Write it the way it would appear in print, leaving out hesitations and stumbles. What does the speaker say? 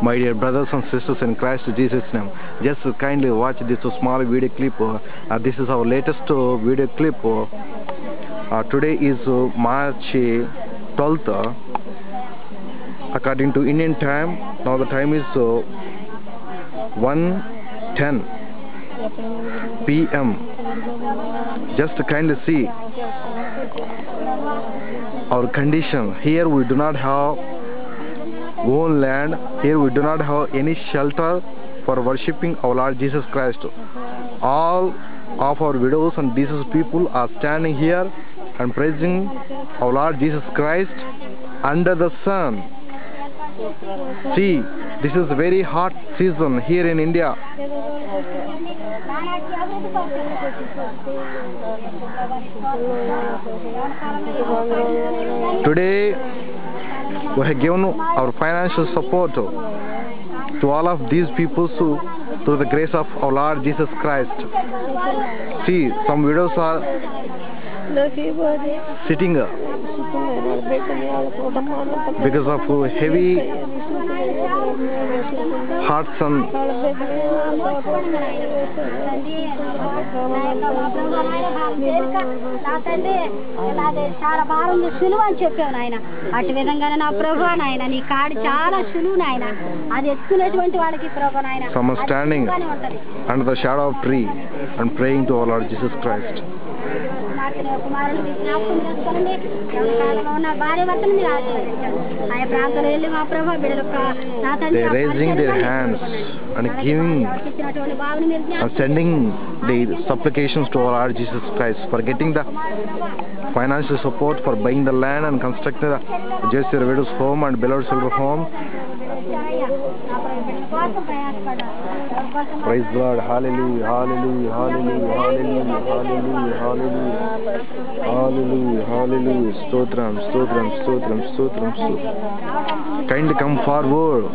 My dear brothers and sisters in Christ Jesus' name, just kindly watch this small video clip. This is our latest video clip. Today is March 12th. According to Indian time, now the time is 1:10 p.m. Just kindly see our condition. Here we do not have own land. Here we do not have any shelter for worshipping our Lord Jesus Christ. All of our widows and diseased people are standing here and praising our Lord Jesus Christ under the sun. See, this is a very hot season here in India. Today we have given our financial support to all of these people through the grace of our Lord Jesus Christ. See, some widows are sitting because of heavy heart sun. Some are standing under the shadow of tree and praying to our Lord Jesus Christ. They are raising their hands and giving and sending the supplications to our Lord Jesus Christ for getting the financial support for buying the land and constructing the Jesse widow's home and beloved silver home. Praise the Lord. Hallelujah, hallelujah, hallelujah, hallelujah, hallelujah, hallelujah, hallelujah, hallelujah. Stotram, stotram, stotram, stotram, stotram. Kindly come forward.